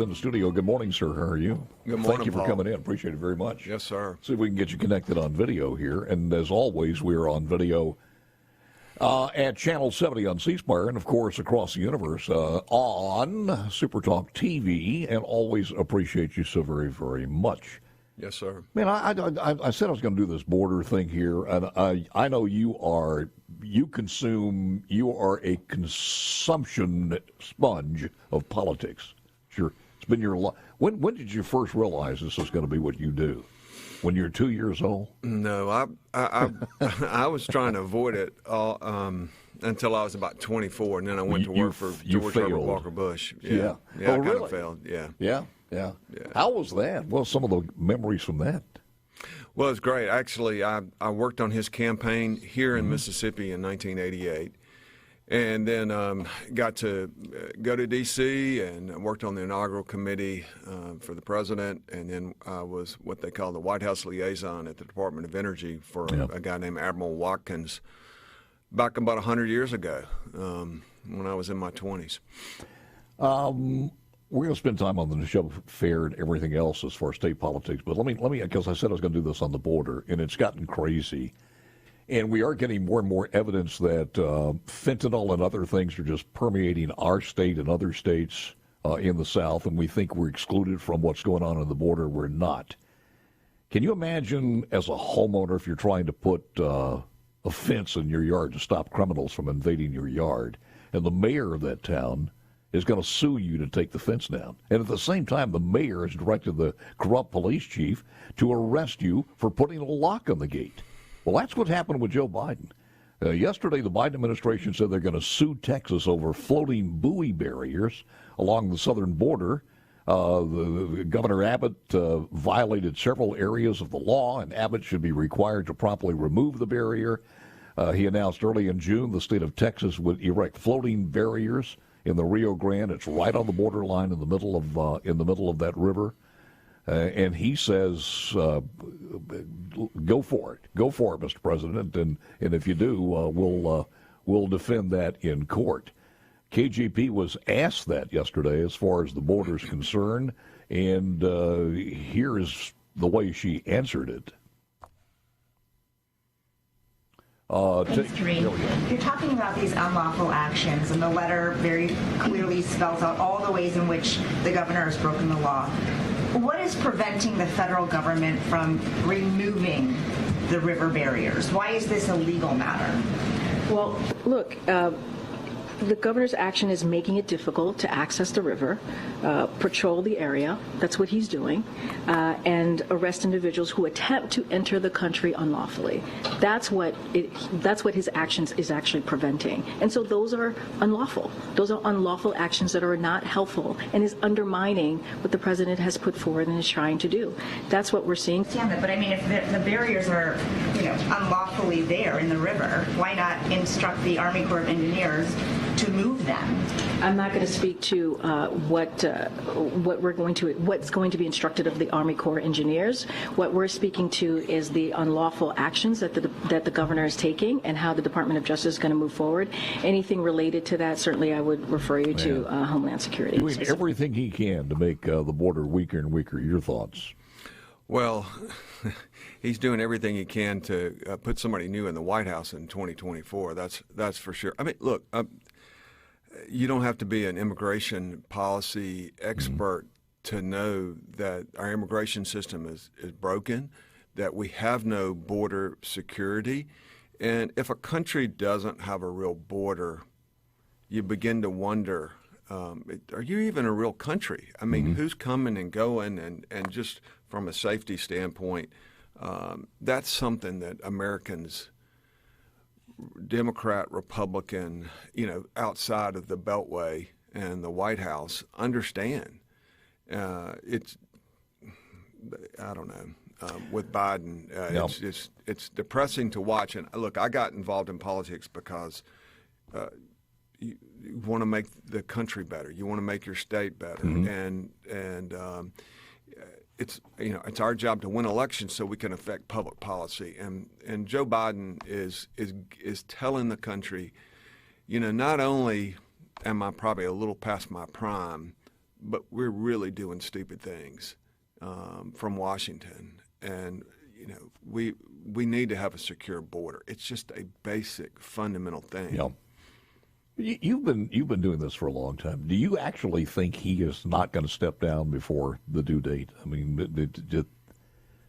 In the studio. Good morning, sir. How are you? Good morning, Thank you for Paul. coming in. Appreciate it very much. Yes, sir. See if we can get you connected on video here. And as always, we are on video at Channel 70 on C-Spire and, of course, across the universe on SuperTalk TV. And always appreciate you so very, very much. Yes, sir. Man, I said I was going to do this border thing here, and I know you are a consumption sponge of politics. Sure. It's been your life. When did you first realize this was going to be what you do? When you were 2 years old? No, I was trying to avoid it until I was about 24, and then I went to work for George Herbert Walker Bush. Yeah. Yeah, Oh, I kind really? of failed. Yeah. Yeah. How was that? Well, some of the memories from that. Well, it was great. Actually, I worked on his campaign here in Mississippi in 1988. And then got to go to D.C. and worked on the inaugural committee for the president. And then I was what they call the White House liaison at the Department of Energy for a guy named Admiral Watkins back about 100 years ago when I was in my 20s. We're going to spend time on the Neshoba Fair and everything else as far as state politics. But let me, because I said I was going to do this on the border, and it's gotten crazy. And we are getting more and more evidence that fentanyl and other things are just permeating our state and other states in the South, and we think we're excluded from what's going on the border. We're not. Can you imagine, as a homeowner, if you're trying to put a fence in your yard to stop criminals from invading your yard, and the mayor of that town is going to sue you to take the fence down. And at the same time, the mayor has directed the corrupt police chief to arrest you for putting a lock on the gate. Well, that's what happened with Joe Biden. Yesterday, the Biden administration said they're going to sue Texas over floating buoy barriers along the southern border. Governor Abbott violated several areas of the law, and Abbott should be required to promptly remove the barrier. He announced early in June the state of Texas would erect floating barriers in the Rio Grande. It's right on the borderline in the middle of that river. And he says, go for it, Mr. President, and if you do, we'll defend that in court. KGP was asked that yesterday as far as the border is concerned, and here is the way she answered it. You're talking about these unlawful actions, and the letter very clearly spells out all the ways in which the governor has broken the law. What is preventing the federal government from removing the river barriers? Why is this a legal matter? Well, look, the governor's action is making it difficult to access the river, patrol the area, that's what he's doing, and arrest individuals who attempt to enter the country unlawfully. That's what his actions is actually preventing. And so those are unlawful. Those are unlawful actions that are not helpful and is undermining what the president has put forward and is trying to do. That's what we're seeing. But I mean, if the barriers are, unlawfully there in the river, why not instruct the Army Corps of Engineers to move them? I'm not going to speak to what's going to be instructed of the Army Corps engineers. What we're speaking to is the unlawful actions that the governor is taking and how the Department of Justice is going to move forward. Anything related to that, certainly I would refer you to Homeland Security. Doing everything he can to make the border weaker and weaker. Your thoughts? Well, he's doing everything he can to put somebody new in the White House in 2024. That's for sure. I mean, look, you don't have to be an immigration policy expert to know that our immigration system is broken, that we have no border security. And if a country doesn't have a real border, you begin to wonder, are you even a real country? I mean, who's coming and going? And just from a safety standpoint, that's something that Americans, Democrat, Republican, outside of the Beltway and the White House understand. It's, I don't know, with Biden, it's depressing to watch. And look, I got involved in politics because you want to make the country better. You want to make your state better, and it's our job to win elections so we can affect public policy. And Joe Biden is telling the country, not only am I probably a little past my prime, but we're really doing stupid things from Washington, and we need to have a secure border. It's just a basic, fundamental thing. Yeah. You've been doing this for a long time. Do you actually think he is not going to step down before the due date? I mean,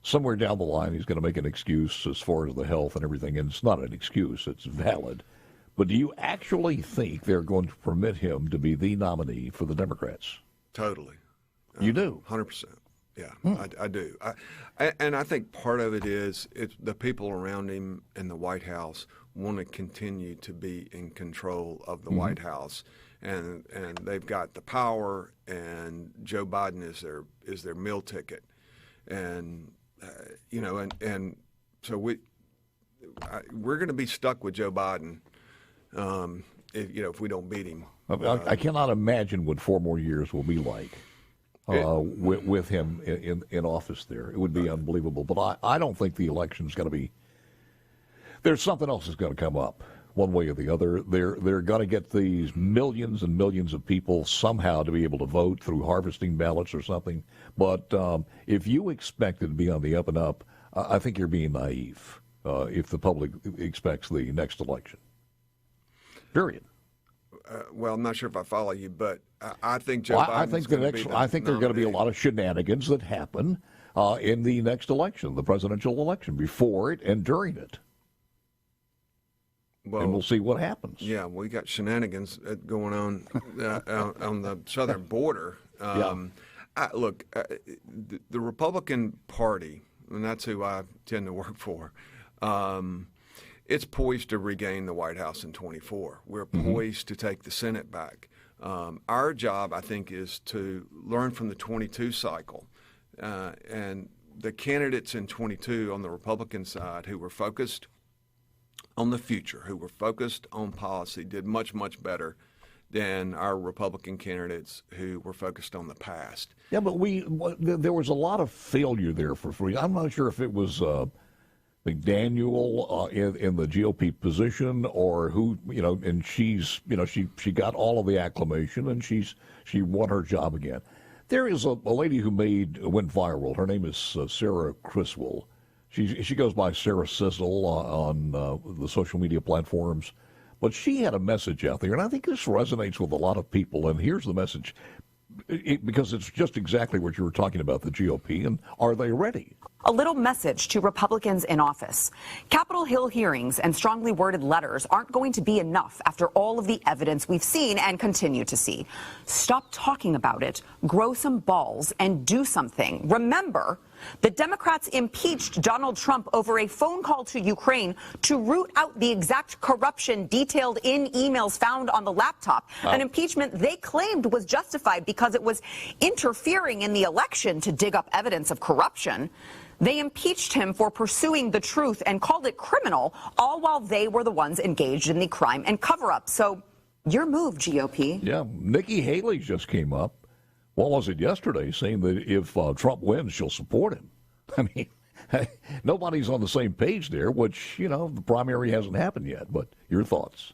somewhere down the line, he's going to make an excuse as far as the health and everything, and it's not an excuse; it's valid. But do you actually think they're going to permit him to be the nominee for the Democrats? Totally. You do? 100%. Yeah, I do. And I think part of it is the people around him in the White House want to continue to be in control of the White House, and they've got the power, and Joe Biden is their meal ticket, and and so we're going to be stuck with Joe Biden if we don't beat him. I cannot imagine what 4 more years will be like. With him in office there. It would be unbelievable. But I don't think the election's going to be... There's something else that's going to come up, one way or the other. They're going to get these millions and millions of people somehow to be able to vote through harvesting ballots or something. But if you expect it to be on the up and up, I think you're being naive if the public expects the next election. Period. Well, I'm not sure if I follow you, but I think Joe Biden. I think there are going to be a lot of shenanigans that happen in the next election, the presidential election, before it and during it. Well, and we'll see what happens. Yeah, we got shenanigans going on the southern border. Look, the Republican Party, and that's who I tend to work for. It's poised to regain the White House in 24. We're poised to take the Senate back. Our job, I think, is to learn from the 22 cycle. And the candidates in 22 on the Republican side who were focused on the future, who were focused on policy, did much, much better than our Republican candidates who were focused on the past. Yeah, but there was a lot of failure there for free. I'm not sure if it was McDaniel in the GOP position, or who, and she got all of the acclamation, and she won her job again. There is a lady who went viral. Her name is Sarah Criswell. She goes by Sarah Sizzle on the social media platforms, but she had a message out there, and I think this resonates with a lot of people. And here's the message, because it's just exactly what you were talking about, the GOP, and are they ready? A little message to Republicans in office. Capitol Hill hearings and strongly worded letters aren't going to be enough after all of the evidence we've seen and continue to see. Stop talking about it, grow some balls, and do something. Remember, the Democrats impeached Donald Trump over a phone call to Ukraine to root out the exact corruption detailed in emails found on the laptop, an impeachment they claimed was justified because it was interfering in the election to dig up evidence of corruption. They impeached him for pursuing the truth and called it criminal, all while they were the ones engaged in the crime and cover-up. So your move, GOP. Yeah, Nikki Haley just came up. What was it yesterday, saying that if Trump wins, she'll support him. I mean, nobody's on the same page there, which, the primary hasn't happened yet. But your thoughts?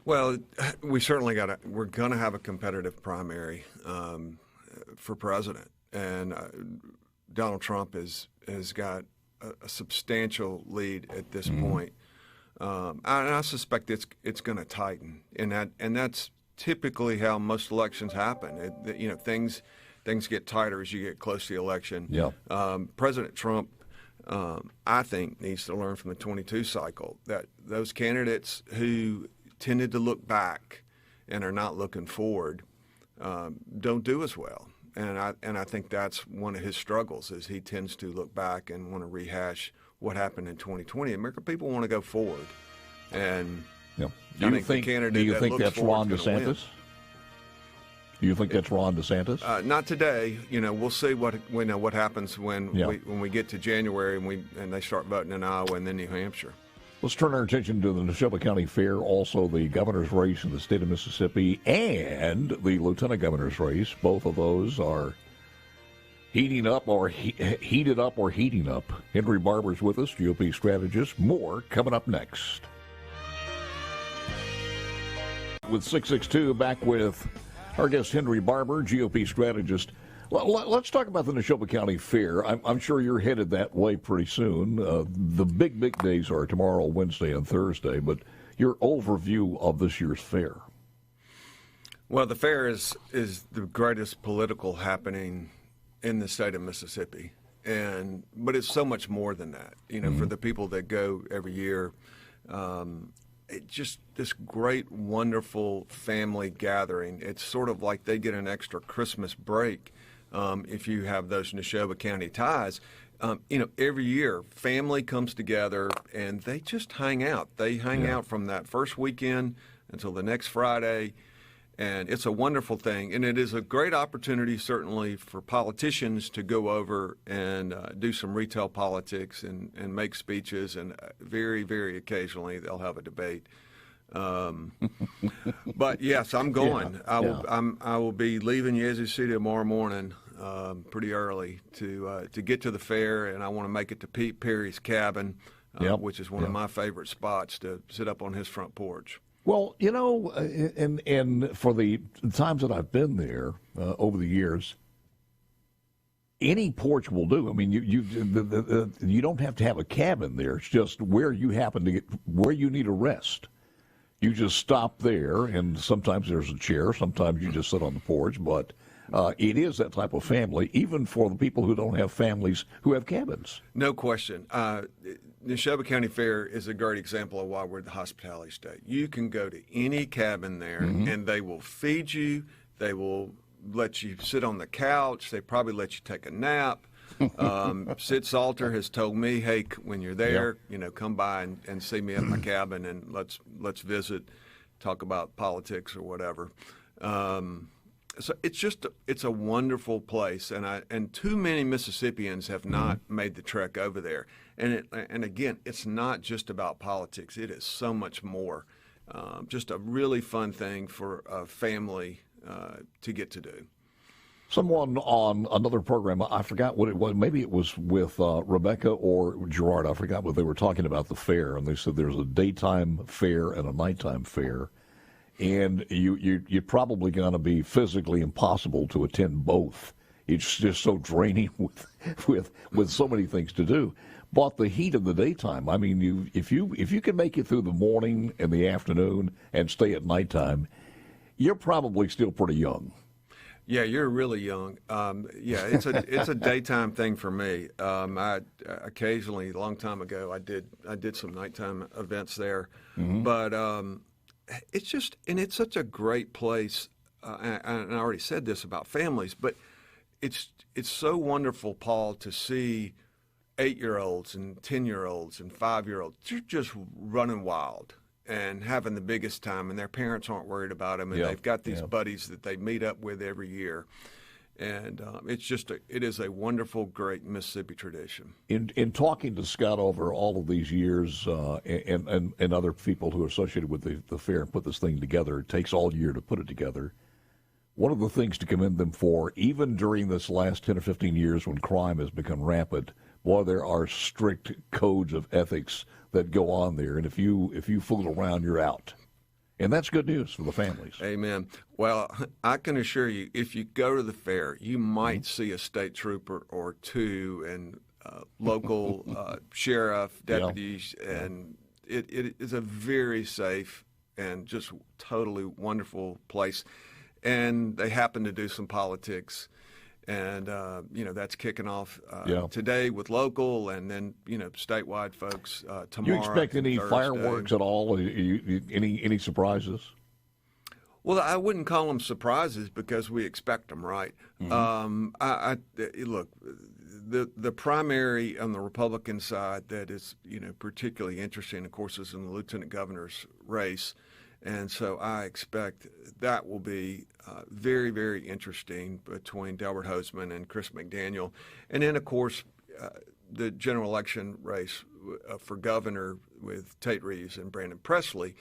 Well, we certainly we're going to have a competitive primary for president. And Donald Trump has got a substantial lead at this point. And I suspect it's going to tighten. And that's typically how most elections happen. Things get tighter as you get close to the election. Yeah. President Trump, I think, needs to learn from the 22 cycle that those candidates who tended to look back and are not looking forward don't do as well. And I think that's one of his struggles, is he tends to look back and want to rehash what happened in 2020. American people want to go forward. And do you think that's Ron DeSantis? Do you think that's Ron DeSantis? Not today. We'll see what happens when we get to January and they start voting in Iowa and then New Hampshire. Let's turn our attention to the Neshoba County Fair, also the governor's race in the state of Mississippi, and the lieutenant governor's race. Both of those are heating up or heated up or heating up. Henry Barbour's with us, GOP strategist. More coming up next. With 662, back with Our guest, Henry Barbour, GOP strategist. Let's talk about the Neshoba County Fair. I'm sure you're headed that way pretty soon. The big days are tomorrow, Wednesday, and Thursday, but your overview of this year's fair. Well, the fair is the greatest political happening in the state of Mississippi, but it's so much more than that. You know, for the people that go every year, it's just this great, wonderful family gathering. It's sort of like they get an extra Christmas break if you have those Neshoba County ties. You know, every year, family comes together and they just hang out. They hang out from that first weekend until the next Friday. And it's a wonderful thing, and it is a great opportunity, certainly, for politicians to go over and do some retail politics and make speeches, and very, very occasionally they'll have a debate. But yes, I'm going. I will be leaving Yazoo City tomorrow morning, pretty early to get to the fair, and I want to make it to Pete Perry's cabin, which is one of my favorite spots to sit up on his front porch. Well, you know, and for the times that I've been there over the years, any porch will do. I mean, you don't have to have a cabin there. It's just where you happen to get, where you need a rest. You just stop there, and sometimes there's a chair. Sometimes you just sit on the porch. But it is that type of family, even for the people who don't have families who have cabins. No question. Neshoba County Fair is a great example of why we're the hospitality state. You can go to any cabin there, and they will feed you. They will let you sit on the couch. They probably let you take a nap. Sid Salter has told me, hey, when you're there, you know, come by and see me at my cabin, and let's visit, talk about politics or whatever. So it's a wonderful place, and too many Mississippians have not made the trek over there. And again, it's not just about politics; it is so much more. Just a really fun thing for a family to get to do. Someone on another program, I forgot what it was. Maybe it was with Rebecca or Gerard. I forgot what they were talking about the fair, and they said there's a daytime fair and a nighttime fair. And you're probably going to be physically impossible to attend both. It's just so draining with so many things to do. But the heat of the daytime, I mean, if you can make it through the morning and the afternoon and stay at nighttime, you're probably still pretty young. Yeah, you're really young. It's a daytime thing for me. I occasionally, a long time ago, I did some nighttime events there, but. It's such a great place, and I already said this about families, but it's so wonderful, Paul, to see 8-year-olds and 10-year-olds and 5-year-olds. They're just running wild and having the biggest time, and their parents aren't worried about them, and they've got these buddies that they meet up with every year. And it is a wonderful, great Mississippi tradition. In talking to Scott over all of these years and other people who are associated with the fair and put this thing together, it takes all year to put it together. One of the things to commend them for, even during this last 10 or 15 years when crime has become rampant, boy, there are strict codes of ethics that go on there. And if you fool around, you're out. And that's good news for the families. Amen. Well, I can assure you, if you go to the fair, you might see a state trooper or two and local sheriff, deputies, and it is a very safe and just totally wonderful place. And they happen to do some politics. And, that's kicking off today with local and then, statewide folks tomorrow. You expect any Thursday. Fireworks at all? Any surprises? Well, I wouldn't call them surprises because we expect them, right? Look, the primary on the Republican side that is, particularly interesting, of course, is in the lieutenant governor's race. And so I expect that will be very, very interesting between Delbert Hosemann and Chris McDaniel. And then, of course, the general election race for governor with Tate Reeves and Brandon Presley.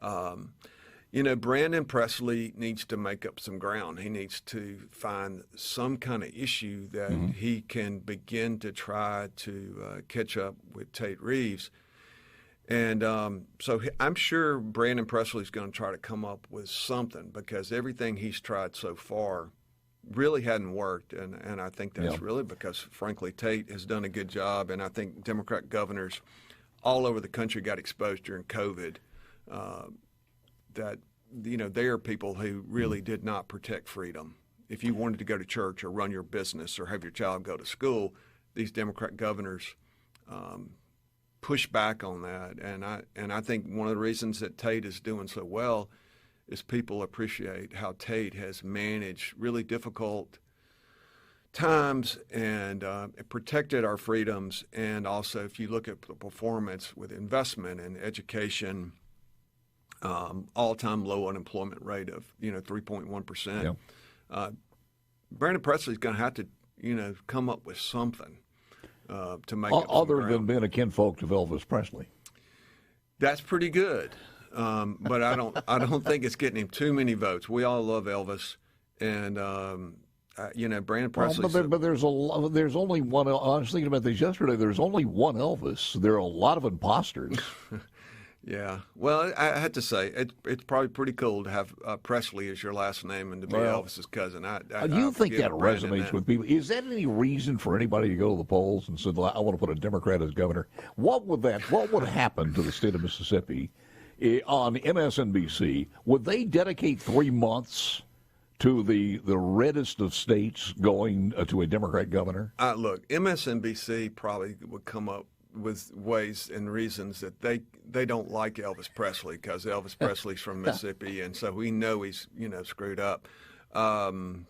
Brandon Presley needs to make up some ground. He needs to find some kind of issue that he can begin to try to catch up with Tate Reeves. And I'm sure Brandon Presley's going to try to come up with something, because everything he's tried so far really hadn't worked. And I think that's really because, frankly, Tate has done a good job. And I think Democrat governors all over the country got exposed during COVID that, they are people who really did not protect freedom. If you wanted to go to church or run your business or have your child go to school, these Democrat governors push back on that. And I think one of the reasons that Tate is doing so well is people appreciate how Tate has managed really difficult times and protected our freedoms. And also, if you look at the performance with investment and education, all-time low unemployment rate of 3.1%. Brandon Presley's going to have to come up with something to make it other than being a kinfolk of Elvis Presley. That's pretty good, but I don't think it's getting him too many votes. We all love Elvis, and Brandon Presley. But there's only one. I was thinking about this yesterday. There's only one Elvis. There are a lot of imposters. Yeah. Well, I had to say, it's probably pretty cool to have Presley as your last name and to be Elvis's cousin. You think that resonates with people? Is that any reason for anybody to go to the polls and say, I want to put a Democrat as governor? What would happen to the state of Mississippi on MSNBC? Would they dedicate 3 months to the reddest of states going to a Democrat governor? Look, MSNBC probably would come up with ways and reasons that they don't like Elvis Presley, because Elvis Presley's from Mississippi, and so we know he's screwed up. MSNBC,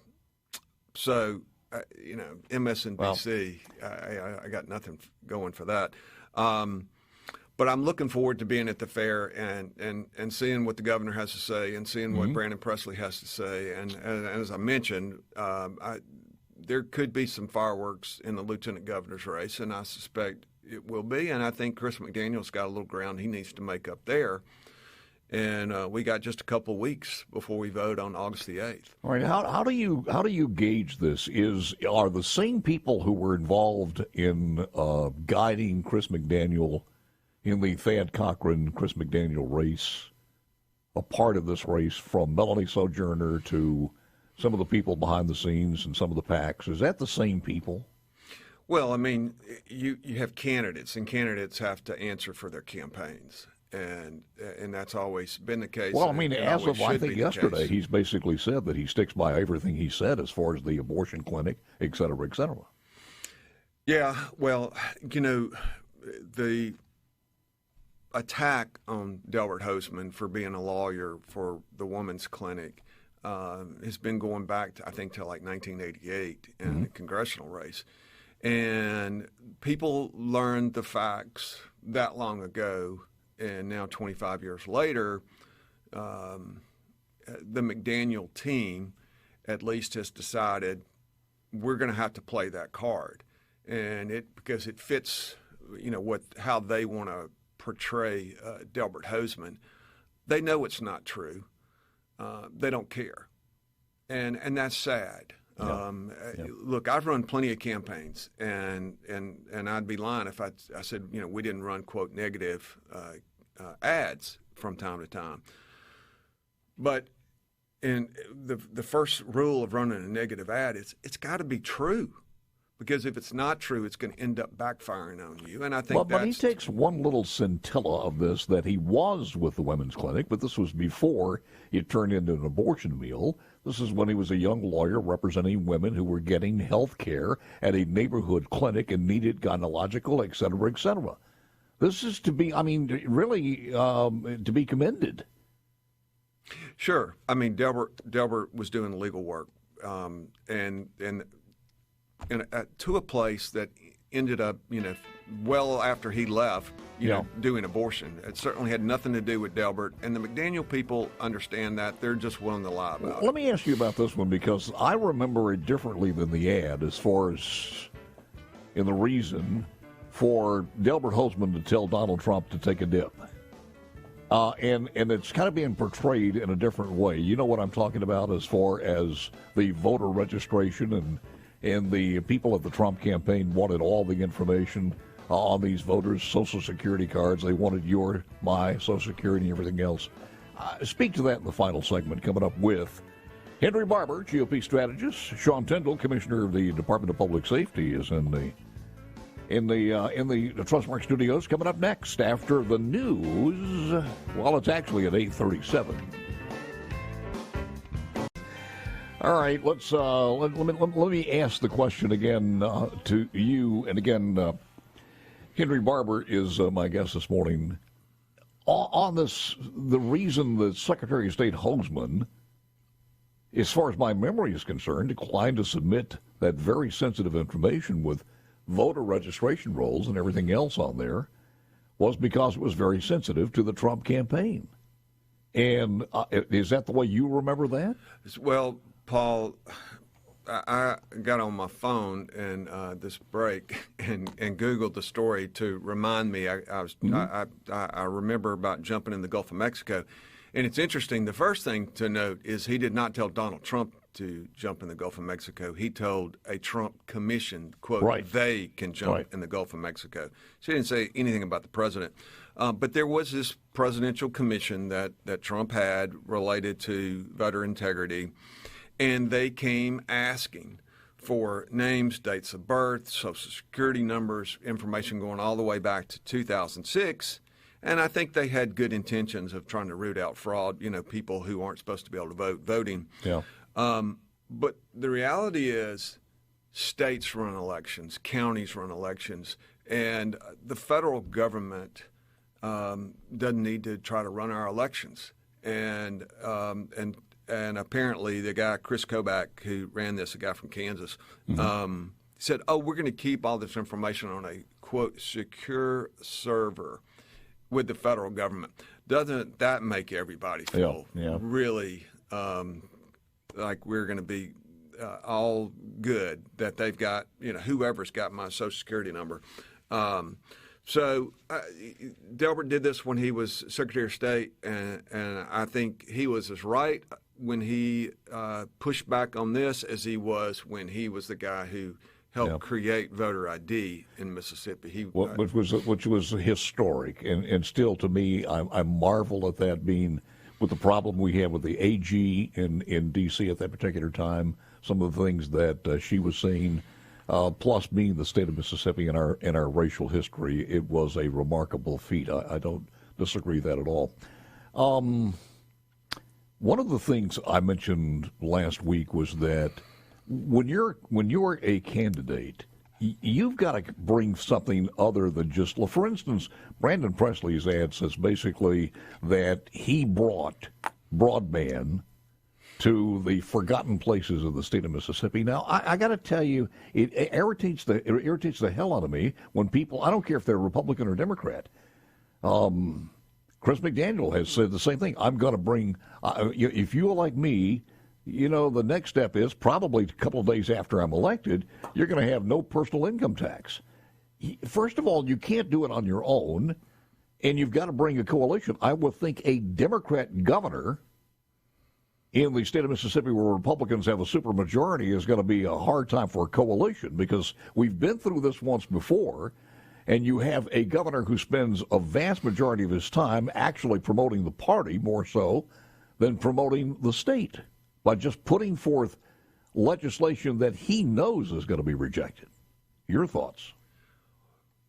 I got nothing going for that. But I'm looking forward to being at the fair and seeing what the governor has to say and seeing what Brandon Presley has to say. And as I mentioned, there could be some fireworks in the lieutenant governor's race, and I suspect it will be. And I think Chris McDaniel's got a little ground he needs to make up there. And we got just a couple of weeks before we vote on August the 8th. All right. How do you gauge this? Are the same people who were involved in guiding Chris McDaniel in the Thad Cochran-Chris McDaniel race a part of this race, from Melanie Sojourner to some of the people behind the scenes and some of the PACs? Is that the same people? Well, I mean, you have candidates, and candidates have to answer for their campaigns, and that's always been the case. Well, I mean, as of I think yesterday, he's basically said that he sticks by everything he said as far as the abortion clinic, et cetera, et cetera. Yeah, well, the attack on Delbert Hosemann for being a lawyer for the women's clinic has been going back to, I think, to like 1988 in the congressional race. And people learned the facts that long ago, and now 25 years later, the McDaniel team at least has decided we're going to have to play that card, and because it fits, how they want to portray Delbert Hosemann. They know it's not true. They don't care, and that's sad. Look, I've run plenty of campaigns, and I'd be lying if I said we didn't run, quote, negative ads from time to time. But in the first rule of running a negative ad is it's got to be true, because if it's not true, it's going to end up backfiring on you. And I think but he takes one little scintilla of this, that he was with the women's clinic, but this was before it turned into an abortion mill. This is when he was a young lawyer representing women who were getting health care at a neighborhood clinic and needed gynecological, et cetera, et cetera. This is to be, really to be commended. Sure. I mean, Delbert was doing legal work, and to a place that ended up, well after he left, doing abortion. It certainly had nothing to do with Delbert, and the McDaniel people understand that. They're just willing to lie about it. Let me ask you about this one, because I remember it differently than the ad, as far as in the reason for Delbert Hosemann to tell Donald Trump to take a dip. And it's kind of being portrayed in a different way. You know what I'm talking about, as far as the voter registration, and the people at the Trump campaign wanted all the information on these voters' Social Security cards. They wanted my Social Security and everything else. Speak to that in the final segment, coming up with Henry Barbour, GOP strategist. Sean Tyndall, Commissioner of the Department of Public Safety, is in the Trustmark studios. Coming up next after the news. Well, it's actually at 8:37. All right, let me ask the question again to you. And again, Henry Barbour is my guest this morning. On this, the reason that Secretary of State Holzman, as far as my memory is concerned, declined to submit that very sensitive information with voter registration rolls and everything else on there was because it was very sensitive to the Trump campaign. And is that the way you remember that? Well, Paul, I got on my phone and this break and Googled the story to remind me. I remember about jumping in the Gulf of Mexico. And it's interesting. The first thing to note is he did not tell Donald Trump to jump in the Gulf of Mexico. He told a Trump commission, quote, right, they can jump in the Gulf of Mexico. So he didn't say anything about the president. But there was this presidential commission that Trump had related to voter integrity. And they came asking for names, dates of birth, Social Security numbers, information going all the way back to 2006. And I think they had good intentions of trying to root out fraud, people who aren't supposed to be able to vote, voting. Yeah. But the reality is states run elections, counties run elections, and the federal government doesn't need to try to run our elections. And apparently the guy, Chris Kobach, who ran this, a guy from Kansas, said, we're going to keep all this information on a, quote, secure server with the federal government. Doesn't that make everybody feel really like we're going to be all good, that they've got, whoever's got my Social Security number? So Delbert did this when he was Secretary of State, and I think he was as right when he pushed back on this as he was when he was the guy who helped create voter ID in Mississippi. Which was historic, and still to me, I marvel at that being with the problem we had with the AG in D.C. at that particular time. Some of the things that she was saying. Plus, being the state of Mississippi in our racial history, it was a remarkable feat. I don't disagree with that at all. One of the things I mentioned last week was that when you're a candidate, you've got to bring something other than just. For instance, Brandon Presley's ad says basically that he brought broadband to the forgotten places of the state of Mississippi. Now, I got to tell you, it irritates the hell out of me when people, I don't care if they're Republican or Democrat. Chris McDaniel has said the same thing. I'm going to bring, if you are like me, the next step is probably a couple of days after I'm elected, you're going to have no personal income tax. First of all, you can't do it on your own, and you've got to bring a coalition. I would think a Democrat governor in the state of Mississippi, where Republicans have a supermajority, is going to be a hard time for a coalition, because we've been through this once before, and you have a governor who spends a vast majority of his time actually promoting the party more so than promoting the state by just putting forth legislation that he knows is going to be rejected. Your thoughts?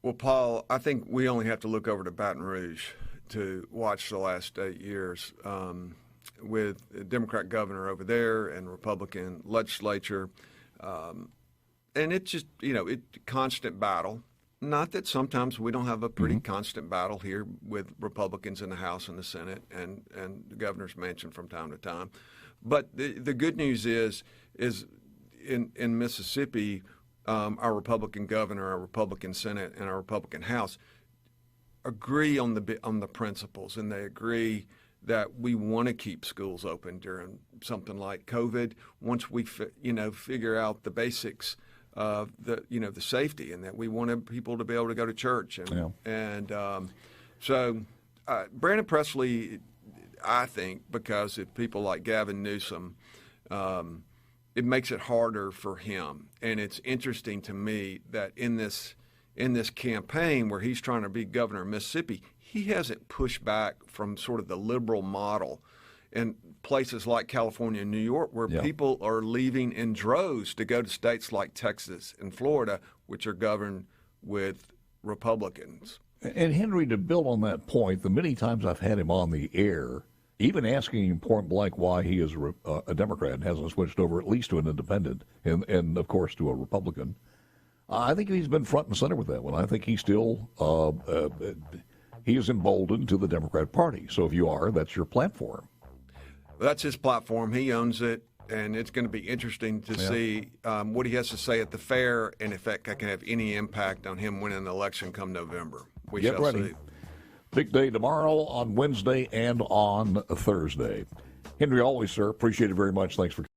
Well, Paul, I think we only have to look over to Baton Rouge to watch the last 8 years. With a Democrat governor over there and Republican legislature. And it's just, constant battle. Not that sometimes we don't have a pretty constant battle here with Republicans in the House and the Senate and the governor's mansion from time to time. But the good news is in Mississippi, our Republican governor, our Republican Senate, and our Republican House agree on the principles, and they agree that we want to keep schools open during something like COVID. Once we, figure out the basics of the safety, and that we want people to be able to go to church, so Brandon Presley, I think, because of people like Gavin Newsom, it makes it harder for him. And it's interesting to me that in this in this campaign where he's trying to be governor of Mississippi, he hasn't pushed back from sort of the liberal model in places like California and New York, where people are leaving in droves to go to states like Texas and Florida, which are governed with Republicans. And Henry, to build on that point, the many times I've had him on the air, even asking him point blank why he is a Democrat and hasn't switched over at least to an independent and of course, to a Republican, I think he's been front and center with that one. I think he's still he is emboldened to the Democrat Party. So if you are, that's your platform. That's his platform. He owns it, and it's going to be interesting to see what he has to say at the fair, and if that can have any impact on him winning the election come November. We Get shall ready. see. Big day tomorrow, on Wednesday, and on Thursday. Henry, always, sir. Appreciate it very much. Thanks for